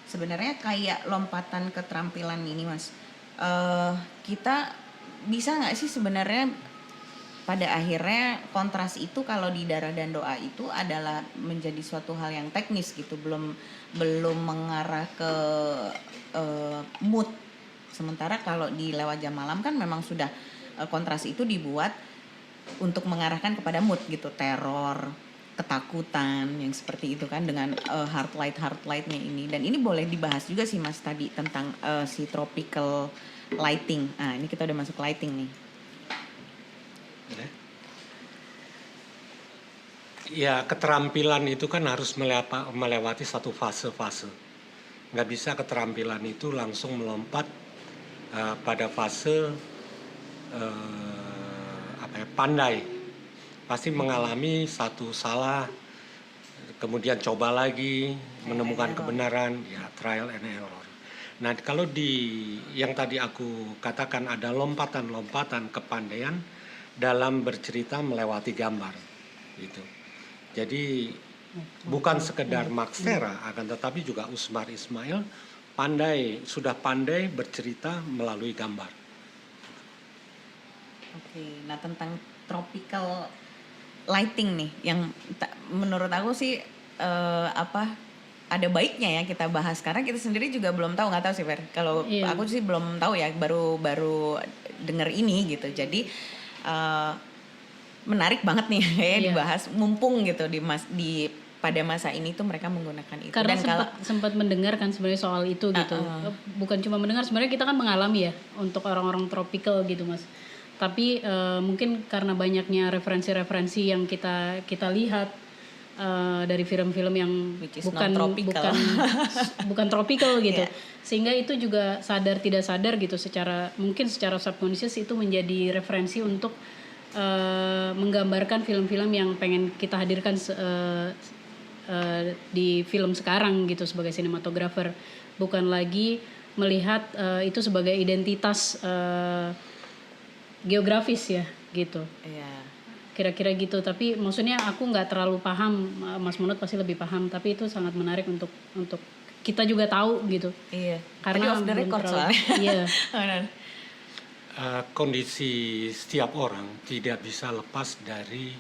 sebenarnya kayak lompatan keterampilan ini Mas. Kita bisa nggak sih sebenarnya pada akhirnya kontras itu kalau di darah dan doa itu adalah menjadi suatu hal yang teknis gitu, belum mengarah ke mood. Sementara kalau di lewat jam malam kan memang sudah kontras itu dibuat untuk mengarahkan kepada mood gitu, teror, ketakutan yang seperti itu kan dengan heart lightnya ini. Dan ini boleh dibahas juga sih Mas tadi tentang si tropical lighting. Nah ini kita udah masuk lighting nih. Ya, keterampilan itu kan harus melewati satu fase-fase. Nggak bisa keterampilan itu langsung melompat pada fase pandai. Pasti mengalami satu salah, kemudian coba lagi, menemukan kebenaran, ya trial and error. Nah, kalau yang tadi aku katakan ada lompatan-lompatan kepandaian dalam bercerita melewati gambar, gitu. Jadi bukan sekedar Maxtera, akan tetapi juga Usmar Ismail sudah pandai bercerita melalui gambar. Oke, nah tentang tropical lighting nih, yang menurut aku sih ada baiknya ya kita bahas karena kita sendiri juga belum tahu, nggak tahu sih Fer. Kalau aku sih belum tahu ya, baru denger ini gitu. Jadi menarik banget nih kayak dibahas mumpung gitu pada masa ini tuh mereka menggunakan itu. Karena sempat mendengar kan sebenarnya soal itu gitu. Bukan cuma mendengar, sebenarnya kita kan mengalami ya untuk orang-orang tropical gitu Mas. Tapi mungkin karena banyaknya referensi-referensi yang kita lihat dari film-film yang bukan tropical gitu. Sehingga itu juga sadar tidak sadar gitu secara subconscious itu menjadi referensi untuk menggambarkan film-film yang pengen kita hadirkan di film sekarang gitu sebagai sinematografer, bukan lagi melihat itu sebagai identitas geografis ya gitu. Kira-kira gitu. Tapi maksudnya aku nggak terlalu paham, Mas Munut pasti lebih paham, tapi itu sangat menarik untuk kita juga tahu gitu. Karena off the record soalnya. Kondisi setiap orang tidak bisa lepas dari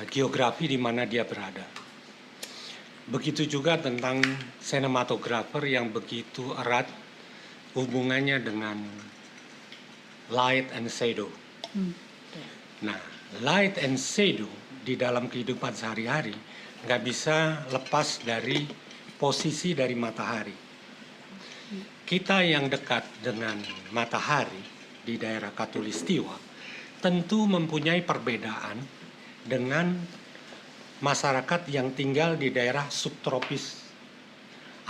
geografi di mana dia berada. Begitu juga tentang sinematografer yang begitu erat hubungannya dengan light and shadow. Nah, light and shadow di dalam kehidupan sehari-hari nggak bisa lepas dari posisi dari matahari. Kita yang dekat dengan matahari di daerah Katulistiwa tentu mempunyai perbedaan dengan masyarakat yang tinggal di daerah subtropis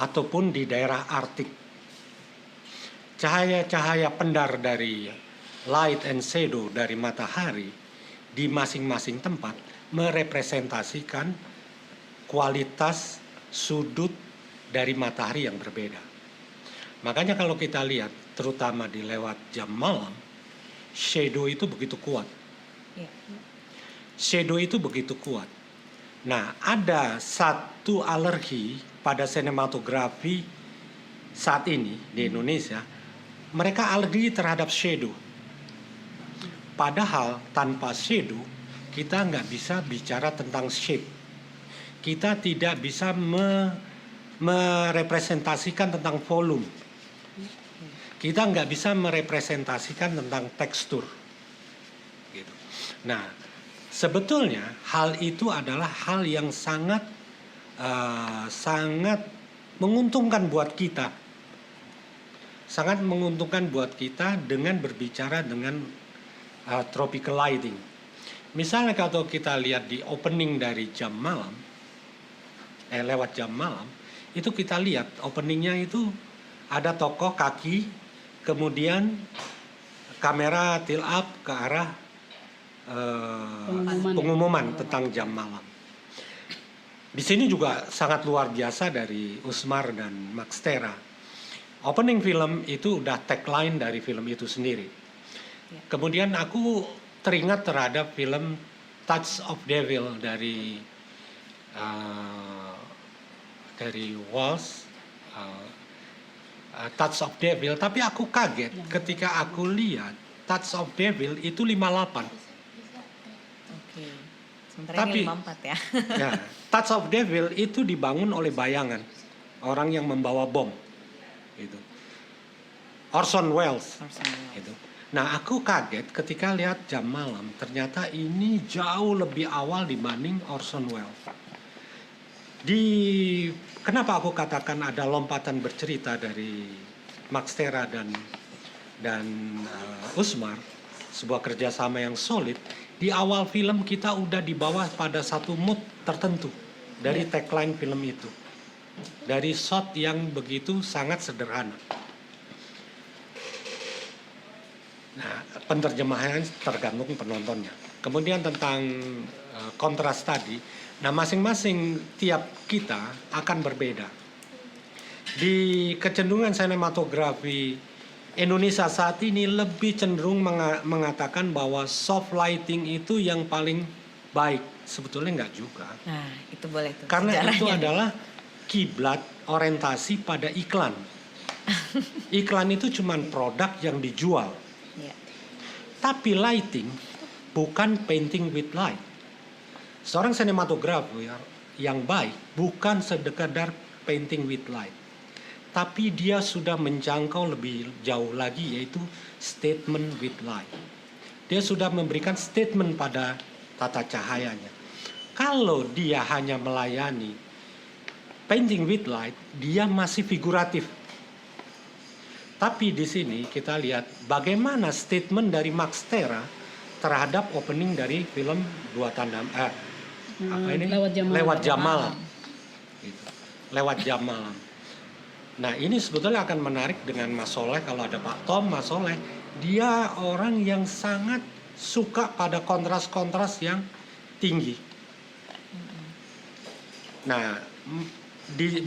ataupun di daerah Arktik. Cahaya-cahaya pendar dari light and shadow dari matahari di masing-masing tempat merepresentasikan kualitas sudut dari matahari yang berbeda. Makanya kalau kita lihat, terutama di lewat jam malam, shadow itu begitu kuat. Shadow itu begitu kuat. Nah, ada satu alergi pada sinematografi saat ini di Indonesia, mereka alergi terhadap shadow. Padahal tanpa shadow, kita nggak bisa bicara tentang shape. Kita tidak bisa merepresentasikan tentang volume. Kita nggak bisa merepresentasikan tentang tekstur. Gitu. Nah, sebetulnya hal itu adalah hal yang sangat menguntungkan buat kita. Sangat menguntungkan buat kita dengan berbicara dengan tropical lighting. Misalnya kalau kita lihat di opening dari jam malam, lewat jam malam, itu kita lihat openingnya itu ada tokoh kaki, kemudian kamera tilt up ke arah pengumuman tentang jam malam. Di sini juga sangat luar biasa dari Usmar dan Maxtera. Opening film itu udah tagline dari film itu sendiri. Kemudian aku teringat terhadap film Touch of Devil dari dari Waltz, Touch of Devil, tapi aku kaget ketika aku lihat Touch of Devil itu 58. Oke. Sementara Tapi- ini 54 ya. Ya, Touch of Devil itu dibangun oleh bayangan orang yang membawa bom, gitu. Orson Welles. Orson Welles. Gitu. Nah, aku kaget ketika lihat Jam Malam. Ternyata ini jauh lebih awal dibanding Orson Welles. Kenapa aku katakan ada lompatan bercerita dari Max Terra dan Usmar, sebuah kerjasama yang solid. Di awal film kita udah dibawa pada satu mood tertentu dari tagline film itu, dari shot yang begitu sangat sederhana. Nah, penerjemahan tergantung penontonnya. Kemudian tentang kontras tadi, nah masing-masing tiap kita akan berbeda. Di kecenderungan sinematografi Indonesia saat ini lebih cenderung mengatakan bahwa soft lighting itu yang paling baik. Sebetulnya enggak juga. Nah, itu boleh tuh. Karena itu sejarahnya. adalah kiblat orientasi pada iklan. Iklan itu cuma produk yang dijual. Iya. Tapi lighting bukan painting with light. Seorang sinematografer yang baik bukan sekedar painting with light. Tapi dia sudah menjangkau lebih jauh lagi, yaitu statement with light. Dia sudah memberikan statement pada tata cahayanya. Kalau dia hanya melayani painting with light, dia masih figuratif. Tapi di sini kita lihat bagaimana statement dari Max Terra terhadap opening dari film Lewat Jam Malam. Gitu. Lewat Jam Malam. Nah, ini sebetulnya akan menarik dengan Mas Soleh. Kalau ada Pak Tom, Mas Soleh, dia orang yang sangat suka pada kontras-kontras yang tinggi. Nah, ini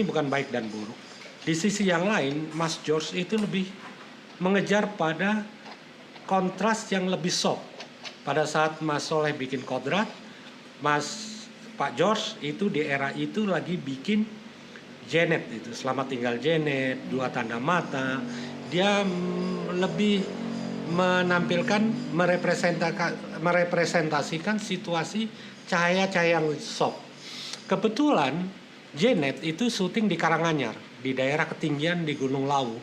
bukan baik dan buruk. Di sisi yang lain, Mas George itu lebih mengejar pada kontras yang lebih soft. Pada saat Mas Soleh bikin kodrat, Pak George itu di era itu lagi bikin Janet itu, Selamat Tinggal Janet, Dua Tanda Mata. Dia lebih menampilkan, merepresentasikan situasi cahaya-cahaya yang soft. Kebetulan Janet itu syuting di Karanganyar, di daerah ketinggian di Gunung Lawu.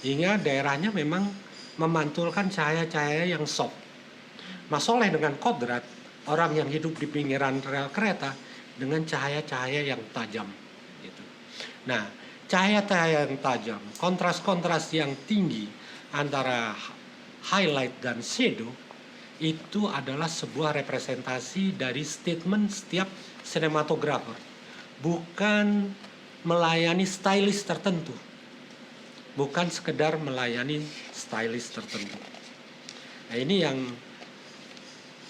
Hingga daerahnya memang memantulkan cahaya-cahaya yang soft. Mas Soleh dengan kodrat, orang yang hidup di pinggiran rel kereta, dengan cahaya-cahaya yang tajam. Gitu. Nah, cahaya-cahaya yang tajam, kontras-kontras yang tinggi antara highlight dan shadow, itu adalah sebuah representasi dari statement setiap sinematografer. Bukan melayani stylist tertentu. Bukan sekedar melayani stylist tertentu. Nah, ini yang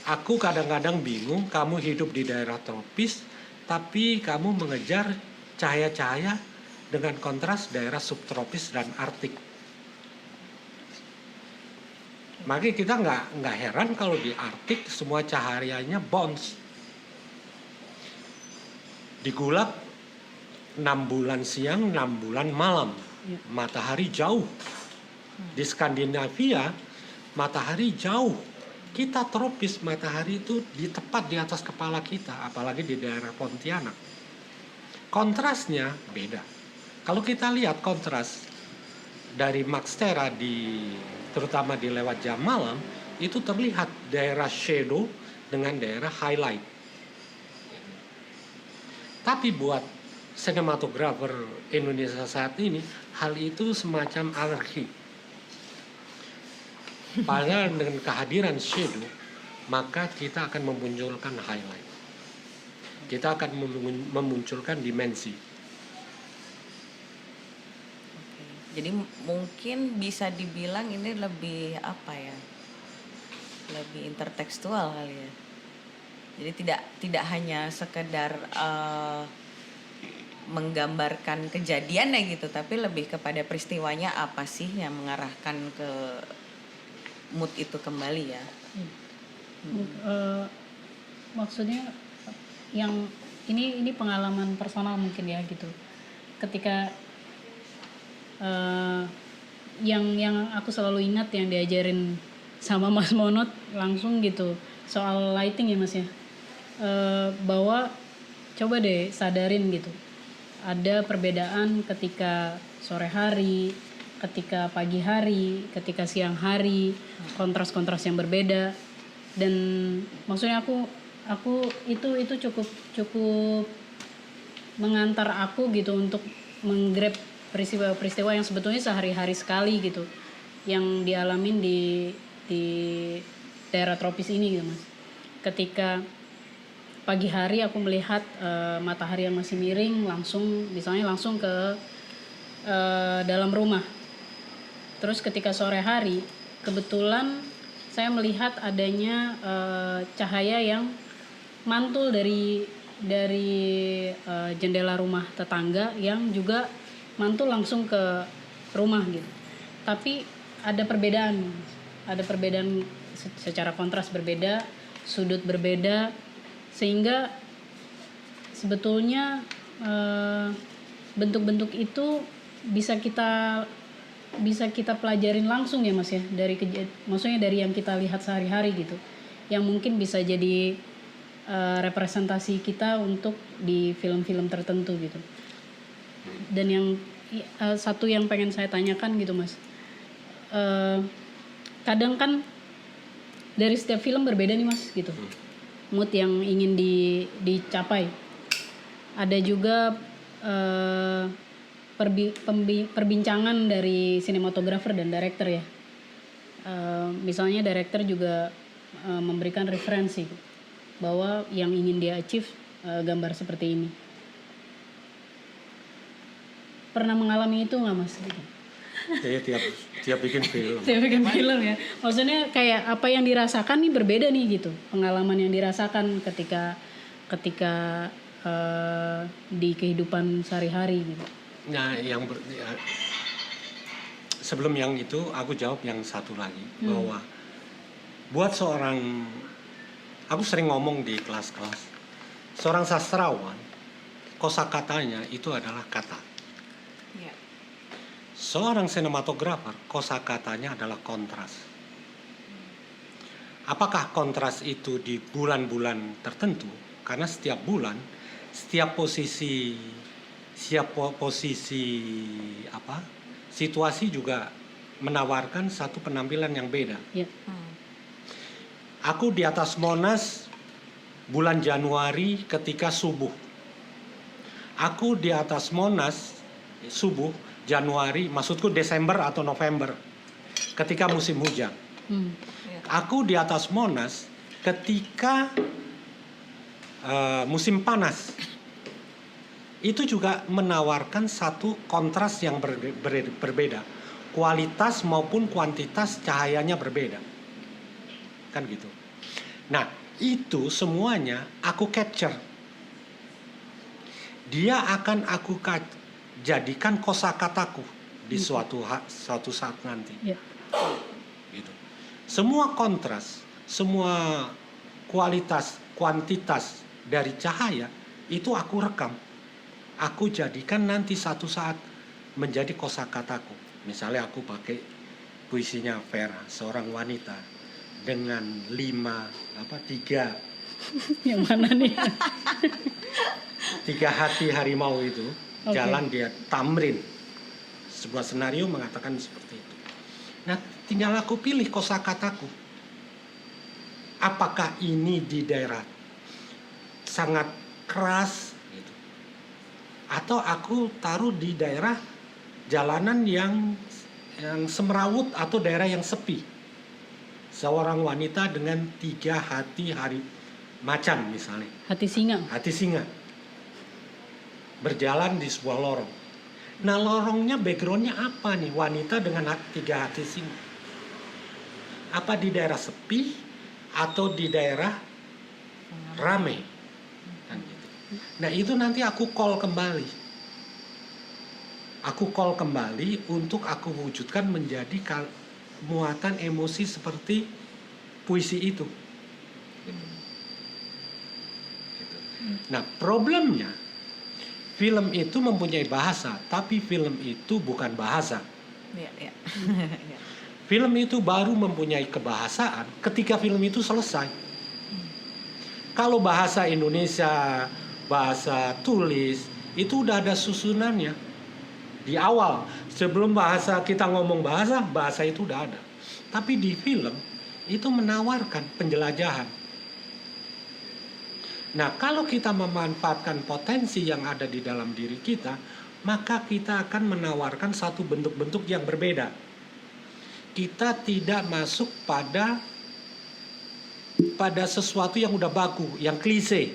aku kadang-kadang bingung. Kamu hidup di daerah tropis, tapi kamu mengejar cahaya-cahaya dengan kontras daerah subtropis dan Arktik. Makanya kita nggak heran kalau di Arktik semua cahayanya bounce. Di Gulag 6 bulan siang, 6 bulan malam. Matahari jauh. Di Skandinavia matahari jauh. Kita tropis, matahari itu tepat di atas kepala kita, apalagi di daerah Pontianak. Kontrasnya beda. Kalau kita lihat kontras dari Max Terra terutama di Lewat Jam Malam, itu terlihat daerah shadow dengan daerah highlight. Tapi buat sinematografer Indonesia saat ini, hal itu semacam alergi. Padahal dengan kehadiran shadow, maka kita akan memunculkan highlight. Kita akan memunculkan dimensi. Jadi mungkin bisa dibilang ini lebih apa ya? Lebih intertekstual kali ya. Jadi tidak hanya sekedar menggambarkan kejadiannya gitu, tapi lebih kepada peristiwanya apa sih yang mengarahkan ke mood itu kembali ya. Maksudnya yang ini pengalaman personal mungkin ya gitu. Ketika yang aku selalu ingat yang diajarin sama Mas Monot langsung gitu soal lighting ya Mas ya. Bahwa coba deh sadarin gitu. Ada perbedaan ketika sore hari, ketika pagi hari, ketika siang hari, kontras-kontras yang berbeda. Dan maksudnya aku itu cukup mengantar aku gitu untuk menggrab peristiwa-peristiwa yang sebetulnya sehari-hari sekali gitu yang dialamin di daerah tropis ini gitu Mas. Ketika pagi hari aku melihat matahari yang masih miring langsung ke dalam rumah. Terus ketika sore hari kebetulan saya melihat adanya cahaya yang mantul dari jendela rumah tetangga yang juga mantul langsung ke rumah gitu. Tapi ada perbedaan secara kontras berbeda, sudut berbeda, sehingga sebetulnya bentuk-bentuk itu bisa kita pelajarin langsung ya Mas ya, maksudnya dari yang kita lihat sehari-hari gitu, yang mungkin bisa jadi representasi kita untuk di film-film tertentu gitu. Dan yang satu yang pengen saya tanyakan gitu Mas, kadang kan dari setiap film berbeda nih Mas gitu, mood yang ingin dicapai. Ada juga perbincangan dari sinematografer dan director ya. Misalnya director juga memberikan referensi bahwa yang ingin dia achieve gambar seperti ini. Pernah mengalami itu nggak Mas? Tiap bikin film. Tiap bikin film ya. Maksudnya kayak apa yang dirasakan nih berbeda nih gitu. Pengalaman yang dirasakan ketika di kehidupan sehari-hari gitu. Nah, sebelum yang itu aku jawab yang satu lagi bahwa buat aku sering ngomong di kelas-kelas, seorang sastrawan kosakatanya itu adalah kata. Ya. Seorang sinematografer kosakatanya adalah kontras. Apakah kontras itu di bulan-bulan tertentu? Karena setiap bulan, setiap posisi situasi juga menawarkan satu penampilan yang beda. Ya. Aku di atas Monas bulan Januari ketika subuh. Aku di atas Monas subuh Januari, maksudku Desember atau November ketika musim hujan. Aku di atas Monas ketika musim panas. Itu juga menawarkan satu kontras yang berbeda. Kualitas maupun kuantitas cahayanya berbeda. Kan gitu. Nah, itu semuanya aku capture. Dia akan aku jadikan kosakataku di suatu saat nanti. Yeah. Gitu. Semua kontras, semua kualitas, kuantitas dari cahaya itu aku rekam. Aku jadikan nanti satu saat menjadi kosakataku. Misalnya aku pakai puisinya Vera, seorang wanita dengan 3 Yang mana nih? 3 hati harimau itu. Okay. Jalan dia tamrin. Sebuah senario mengatakan seperti itu. Nah, tinggal aku pilih kosakataku. Apakah ini di daerah sangat keras gitu. Atau aku taruh di daerah jalanan yang semrawut atau daerah yang sepi. Seorang wanita dengan 3 hati macan misalnya. Hati singa. Berjalan di sebuah lorong. Nah, lorongnya backgroundnya apa nih? Wanita dengan 3 hati singa. Apa di daerah sepi atau di daerah rame? Kan gitu. Nah, itu nanti aku call kembali. Untuk aku wujudkan menjadi muatan emosi seperti puisi itu. Gitu. Nah, problemnya film itu mempunyai bahasa, tapi film itu bukan bahasa. Ya, ya. Ya. Film itu baru mempunyai kebahasaan ketika film itu selesai. Kalau bahasa Indonesia, bahasa tulis, itu udah ada susunannya di awal. Sebelum bahasa kita ngomong bahasa itu udah ada. Tapi di film itu menawarkan penjelajahan. Nah, kalau kita memanfaatkan potensi yang ada di dalam diri kita, maka kita akan menawarkan satu bentuk-bentuk yang berbeda. Kita tidak masuk pada sesuatu yang udah baku, yang klise.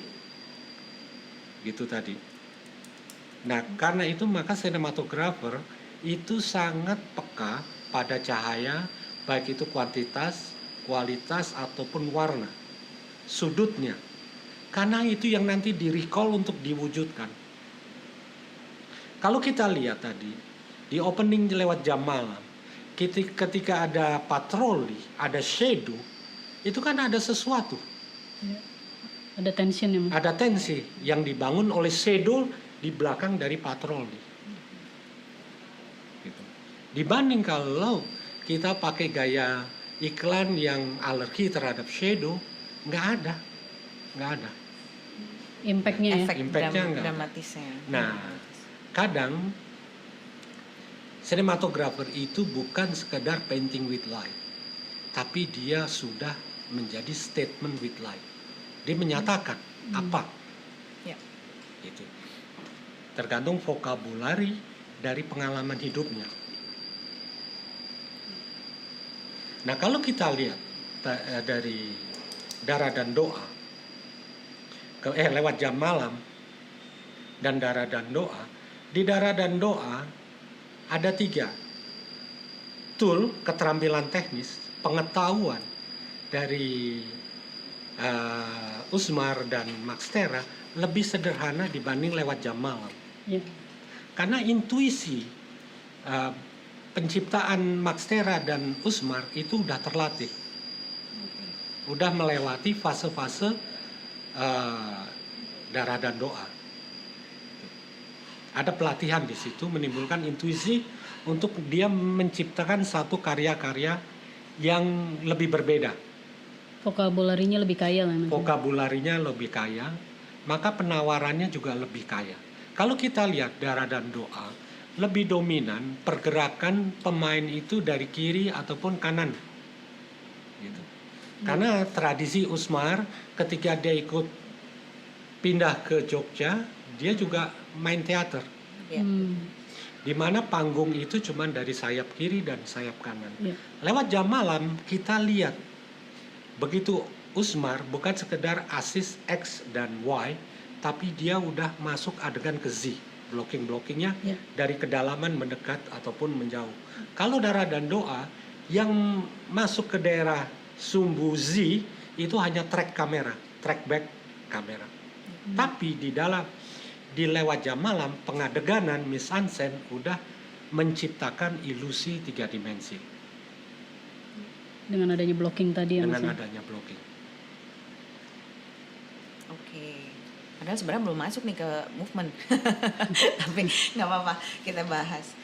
Gitu tadi. Nah, karena itu maka sinematografer itu sangat peka pada cahaya, baik itu kuantitas, kualitas, ataupun warna, sudutnya. Karena itu yang nanti di-recall untuk diwujudkan. Kalau kita lihat tadi, di opening lewat jam malam, ketika ada patroli, ada shadow, itu kan ada sesuatu. Ada tension ya, Mas? Ada tensi yang dibangun oleh shadow di belakang dari patroli. Gitu. Dibanding kalau kita pakai gaya iklan yang alergi terhadap shadow, nggak ada. Impact-nya ya. Efek Impact-nya enggak. dramatisnya. Nah, kadang sinematografer itu bukan sekedar painting with light, tapi dia sudah menjadi statement with light. Dia menyatakan apa. Ya. Gitu. Tergantung vokabulari dari pengalaman hidupnya. Nah, kalau kita lihat dari Darah dan Doa, lewat jam malam dan Darah dan Doa, di Darah dan Doa ada 3 tool, keterampilan teknis, pengetahuan dari Usmar dan Max Tera lebih sederhana dibanding lewat jam malam. Ya. Karena intuisi penciptaan Max Tera dan Usmar itu udah terlatih, udah melewati fase-fase Darah dan Doa. Ada pelatihan di situ, menimbulkan intuisi untuk dia menciptakan satu karya-karya yang lebih berbeda. Vokabularinya lebih kaya lah, Mas. Vokabularinya lebih kaya, maka penawarannya juga lebih kaya. Kalau kita lihat Darah dan Doa, lebih dominan pergerakan pemain itu dari kiri ataupun kanan. Gitu. Karena tradisi Usmar ketika dia ikut pindah ke Jogja, dia juga main teater. Ya. Di mana panggung itu cuma dari sayap kiri dan sayap kanan. Ya. Lewat jam malam kita lihat begitu Usmar bukan sekedar asis X dan Y, tapi dia udah masuk adegan ke Z. Blocking-blockingnya Ya. dari kedalaman mendekat ataupun menjauh. Kalau Darah dan Doa yang masuk ke daerah sumbu Z itu hanya track back kamera. Tapi di lewat jam malam pengadeganan mise-en-scène udah menciptakan ilusi 3 dimensi Dengan adanya blocking tadi ya, Mas. dengan adanya blocking. Oke. Padahal sebenarnya belum masuk nih ke movement. Tapi nggak apa-apa, kita bahas.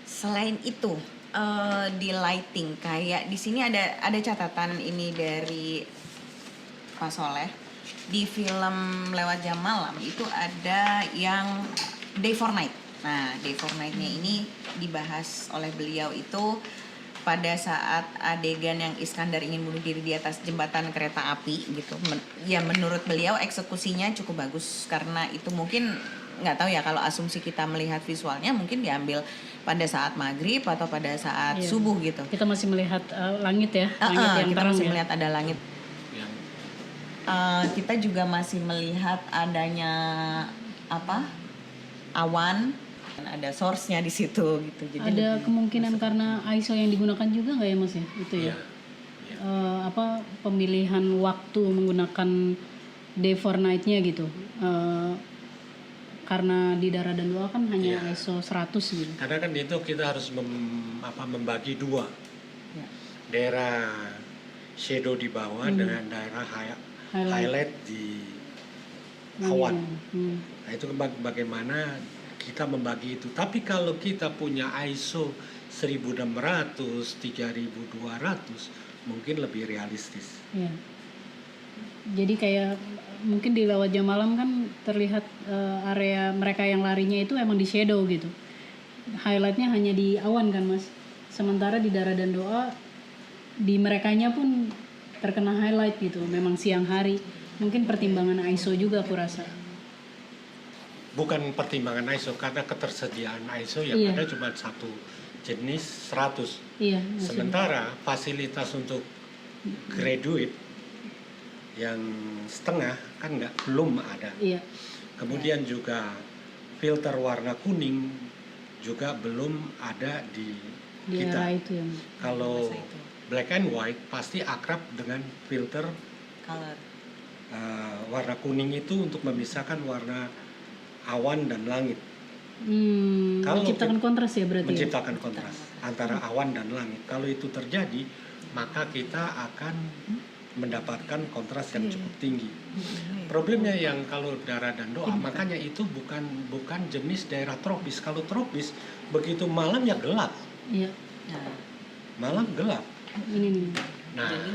Selain itu, di lighting kayak di sini ada catatan ini dari Pak Soleh. Di film Lewat Jam Malam itu ada yang Day for Night. Nah, Day for Night-nya ini dibahas oleh beliau itu pada saat adegan yang Iskandar ingin bunuh diri di atas jembatan kereta api gitu. Ya menurut beliau eksekusinya cukup bagus karena itu mungkin nggak tahu ya kalau asumsi kita melihat visualnya mungkin diambil pada saat maghrib atau pada saat subuh gitu. Kita masih melihat langit ya, langit yang kita terang masih ya. melihat ada langit. Kita juga masih melihat adanya awan, ada source-nya di situ gitu. Jadi Ada kemungkinan karena ISO yang digunakan juga nggak ya, Mas ya? Itu ya. Pemilihan waktu menggunakan day for night-nya gitu. Karena di Darah dan Doa kan hanya ISO 100 gitu. Karena kan itu kita harus membagi 2. Ya. Daerah shadow di bawah dengan daerah highlight di awan. Hmm. Nah itu bagaimana kita membagi itu. Tapi kalau kita punya ISO 1600, 3200 mungkin lebih realistis. Iya. Jadi kayak mungkin di lewat jam malam kan terlihat area mereka yang larinya itu emang di shadow gitu. Highlightnya hanya di awan kan mas. Sementara di Dara dan Doa di merekanya pun terkena highlight gitu. Memang siang hari. Mungkin pertimbangan ISO juga aku rasa. Bukan pertimbangan ISO karena ketersediaan ISO yang Iya. ada cuma satu jenis 100. Iya. Sementara fasilitas untuk graduate yang setengah kan belum ada. Iya. Kemudian juga filter warna kuning juga belum ada di Di kita. era itu ya. Kalau Masa itu. black and white pasti akrab dengan filter Color. warna kuning itu untuk memisahkan warna awan dan langit. Kalau Menciptakan kontras ya berarti. Menciptakan kontras antara awan dan langit. Kalau itu terjadi, maka kita akan mendapatkan kontras yang cukup tinggi. Problemnya yang kalau Dara dan Doa, makanya itu bukan jenis daerah tropis. Kalau tropis begitu malam ya gelap, Iya. Nah, malam gelap. Ini nih. Nah, jadi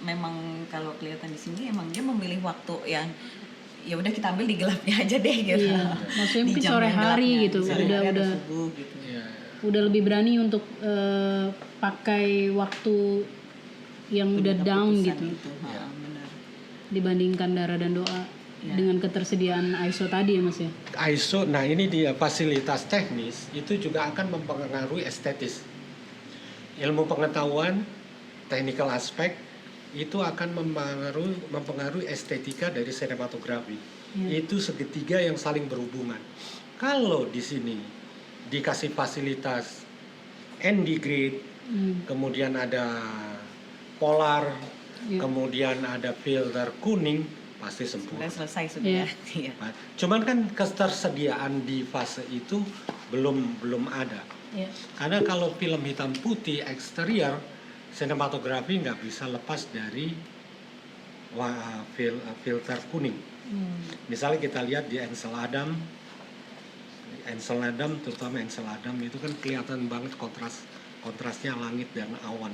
memang kalau kelihatan di sini emang dia memilih waktu yang ya udah kita ambil di gelapnya aja deh gitu. Iya. Maksudnya Di mungkin jam sore yang hari gelapnya, gitu. sore Udah hari atau udah subuh gitu. ya, udah lebih berani untuk pakai waktu yang udah down Keputusan gitu itu, Ya. benar. dibandingkan Dara dan Doa Ya. dengan ketersediaan ISO tadi ya mas ya. ISO, nah ini dia fasilitas teknis itu juga akan mempengaruhi estetis. Ilmu pengetahuan, technical aspek itu akan mempengaruhi estetika dari sinematografi. Ya. Itu segitiga yang saling berhubungan. Kalau di sini dikasih fasilitas ND grade, kemudian ada polar, Ya. kemudian ada filter kuning, pasti sempurna. Sudah selesai sudah. Iya. Iya. Cuman kan ketersediaan di fase itu belum ada. Ya. Karena kalau film hitam putih eksterior, sinematografi nggak bisa lepas dari filter kuning. Misalnya kita lihat di Ansel Adam terutama Ansel Adam itu kan kelihatan banget kontrasnya langit dan awan.